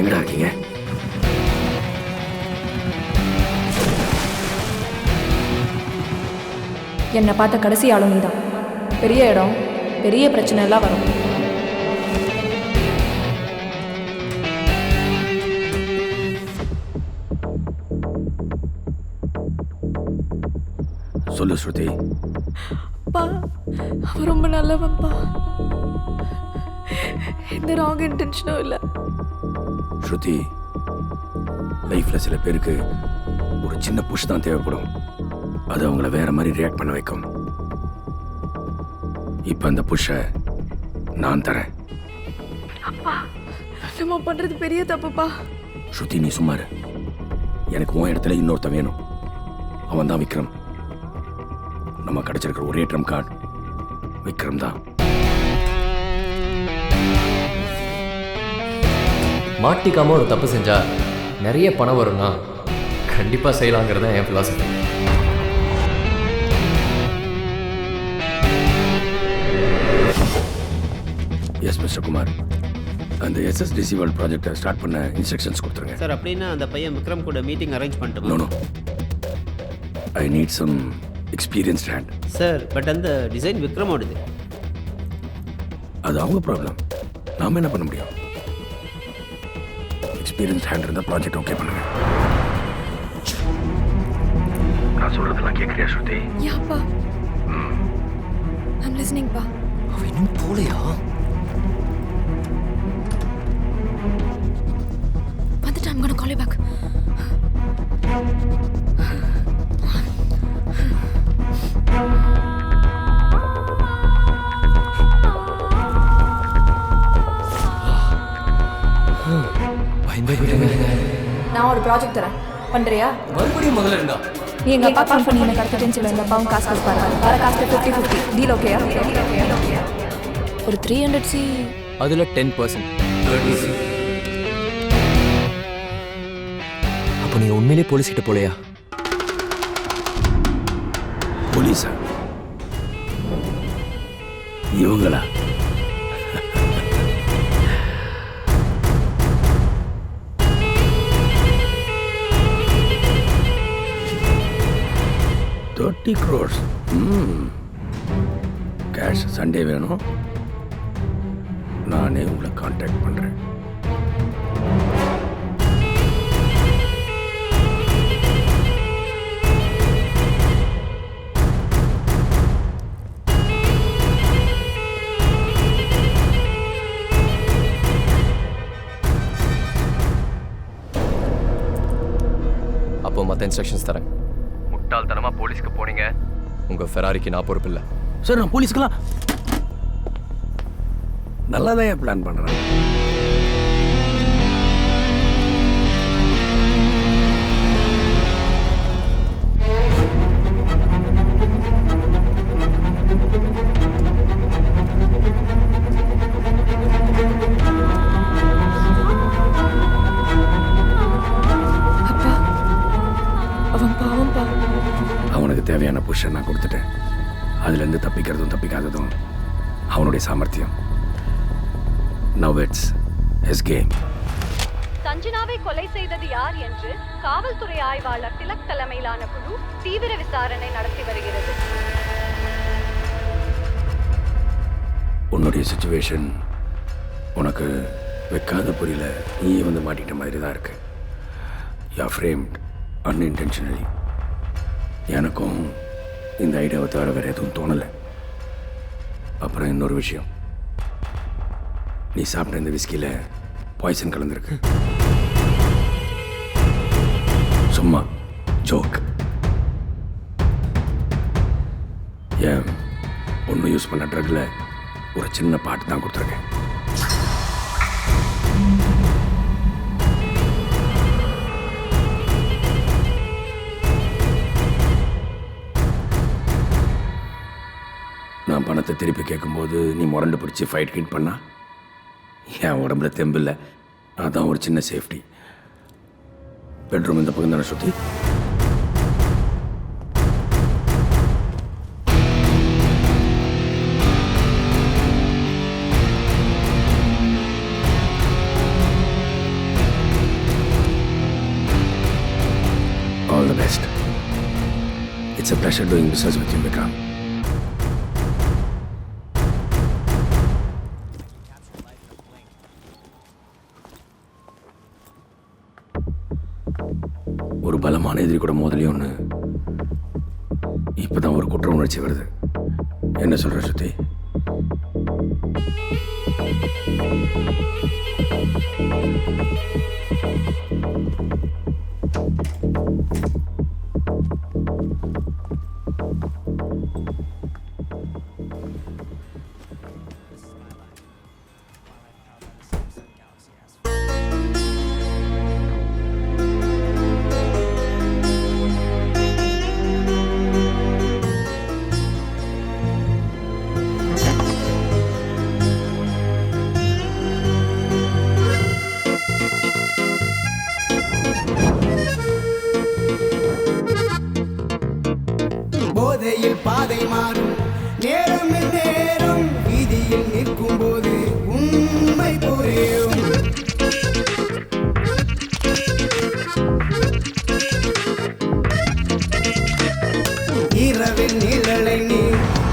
எங்கடா இருக்கீங்க? என்னை பார்த்த கடைசி ஆளும் நீதான். பெரிய இடம், பெரிய பிரச்சனை எல்லாம் வரும். சொல்லு ஸ்ருதி. அப்பா, அவன் ரொம்ப நல்லவன்ப்பா. எந்த ராங் இன்டென்ஷனும் இல்லை. ஸ்ருதி, லைஃப்ல சில பேருக்கு ஒரு சின்ன புஷ் தான் தேவைப்படும். அது அவங்கள வேற மாதிரி ரியாக்ட் பண்ண வைக்கும். இப்ப அந்த புஷ்ஷை நான் தரேன். அப்பா, நம்ம பண்றது பெரிய தப்புப்பா. ஸ்ருதி, நீ சும்மா இரு. எனக்கு உன் இடத்துல இன்னொருத்த வேணும். அவன் தான் விக்ரம். நம்ம கிடைச்சிருக்கிற ஒரே ட்ரம் கார்டு விக்ரம் தான். மாட்டிக்காம ஒரு தப்பு செஞ்சா நிறைய பணம் வரும்னா கண்டிப்பா செய்யலாங்கிறது தான் என் பிலாசபி. எஸ் மிஸ்டர் குமார், அந்த SSDC வேர்ல்ட் ப்ராஜெக்டை ஸ்டார்ட் பண்ண இன்ஸ்ட்ரக்ஷன்ஸ் கொடுத்துருங்க. சார், அப்படின்னா அந்த பையன் விக்ரம் கூட மீட்டிங் அரேஞ்ச் பண்ணிட்டு. No, I need some experienced hand. Sir, but அந்த டிசைன் விக்ரமோடது. அது அவங்க ப்ராப்ளம். நாம என்ன பண்ண முடியும்? எக்ஸ்பீரியன்ஸ்ட் ஹேண்ட் இருந்தால் ப்ராஜெக்ட் ஓகே பண்ணுங்க. நான் சொல்றதெல்லாம் கேட்குறியா ஸ்ருதி? யாப்பா, ஐம் லிசனிங் பா. அவன் இன்னும் போலையா? வந்துட்டு I'm gonna call you back. நான் ஒரு ப்ராஜெக்ட் தரேன், பண்றியா? மறுபடியும் முதல்ல இருந்தா நீ எங்க அப்பா ஃபோன் பண்ணி என்ன கடத்திட்டேன்னு சொல்லு. எங்க அப்பாவும் காசு கொடுப்பாரு. வர காசு 50-50 டீல். ஓகேயா? ஒரு 300C. அதுல 10%. அப்போ நீங்க உண்மையிலே போலீஸ் கிட்ட போலையா? போலீஸா? இவங்களா? $30 crores. கேஷ் சண்டே வேணும். நானே உங்களை கான்டாக்ட் பண்றேன். அப்போ மற்ற இன்ஸ்ட்ரக்ஷன்ஸ் தரேன். முட்டாள்தனமா போலீஸ்க்கு போனீங்க, உங்க ஃபெராரிக்கு நான் பொறுப்பு இல்லை. சார், நான் போலீஸ்க்கெல்லாம் நல்லா தான் பிளான் பண்றேன். அப்பா, அவன் பாவம்பா. அவனுக்கு தேவையான புஷை நான் கொடுத்துட்டேன். அதுலேருந்து தப்பிக்கிறதும் தப்பிக்காததும் அவனுடைய சாமர்த்தியம். Now it's his game. சஞ்சனாவை கொலை செய்தது யார் என்று காவல்துறை ஆய்வாளர் திலக் தலைமையிலான குழு தீவிர விசாரணை நடத்தி வருகிறது. உன்னுடைய சிச்சுவேஷன் உனக்கு வைக்காத புரியல. நீயே வந்து மாட்டிட்ட மாதிரி தான் இருக்கு. You are framed unintentionally. எனக்கும் இந்த ஐடியாவை தவிர வேறு எதுவும் தோணலை. அப்புறம் இன்னொரு விஷயம், நீ சாப்பிட்ட இந்த விஸ்கியில் பாய்சன் கலந்துருக்கு. சும்மா ஜோக். ஏன் ஒன்று யூஸ் பண்ண ட்ரக்கில் ஒரு சின்ன பாட்டு தான் கொடுத்துருக்கேன். நான் பணத்தை திருப்பி கேட்கும்போது நீ முரண்டு பிடிச்சி ஃபைட் கிட் பண்ணா என் உடம்புல தெம்பில்லை. அதான் ஒரு சின்ன சேஃப்டி. பெட்ரூம் இந்த பக்கம் தானே சுற்றி. It's a pleasure doing business with you, Vikram. ஒரு பலமான எதிரி கூட மோதலையும் ஒன்று இப்போதான் ஒரு குற்ற உணர்ச்சி வருது. என்ன சொல்ற சுத்தி? போதையில் பாதை மாறும் நேரம் நேரம் வீதியில் நிற்கும் போது உண்மை புரியும். இரவின் நிழலை நீ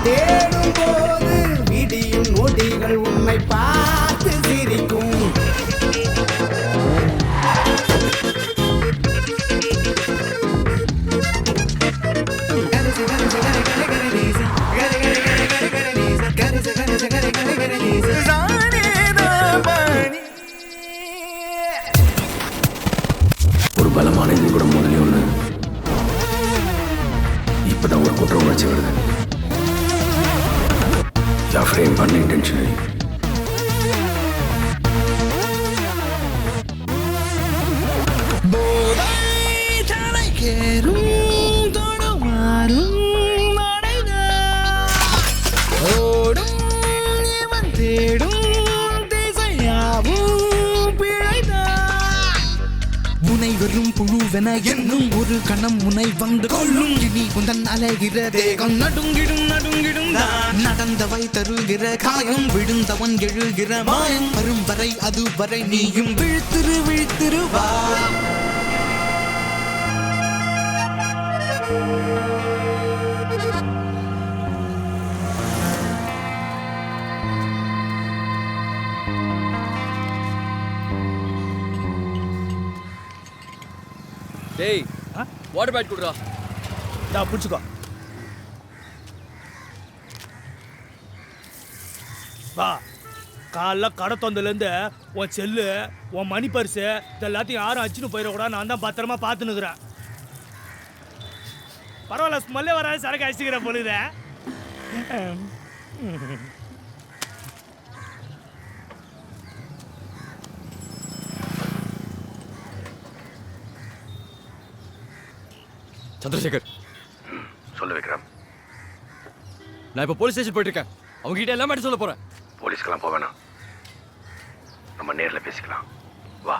தேடும் போது விடியும் நொடிகள் உண்மை பார்த்து சிரிக்கும். ஒரு பலமான எதிரி கூட மோதலையும் ஒன்று இப்போதான் ஒரு குற்ற உணர்ச்சி வருது. Your frame unintentionally. முனைவரும் புழுவென என்னும் ஒரு கணம் முனை வந்து கொள்ளும். இனி உந்தன் அலைகிற தேகம் நடுங்கிடும் நடுங்கிடும் தான். நடந்தவை தருகிற காயம் விழுந்தவன் எழுகிற மாயம் வரும் வரை அதுவரை நீயும் விழுத்திரு விழுத்திருவா. டேய் வாட்டர் பேட் குடுறா. பிடிச்சிக்கோ. வா, காலைல கடை தொந்தலேருந்து உன் செல்லு உன் மணி பர்ஸு இது எல்லாத்தையும் யாரும் அச்சுன்னு போயிடக்கூடாது. நான் தான் பத்திரமா பார்த்துன்னுக்குறேன். பரவாயில்ல, ஸ்மெல்லே வராது, சரக்கு அடிச்சுக்கிறேன் பொழுது. சந்திரசேகர், சொல்லு விக்ரம். நான் இப்போ போலீஸ் ஸ்டேஷன் போயிட்டு இருக்கேன். அவங்க கிட்ட எல்லாம் சொல்ல போறேன். போலீஸ்க்கெல்லாம் போக வேணாம், நம்ம நேரில் பேசிக்கலாம். வா.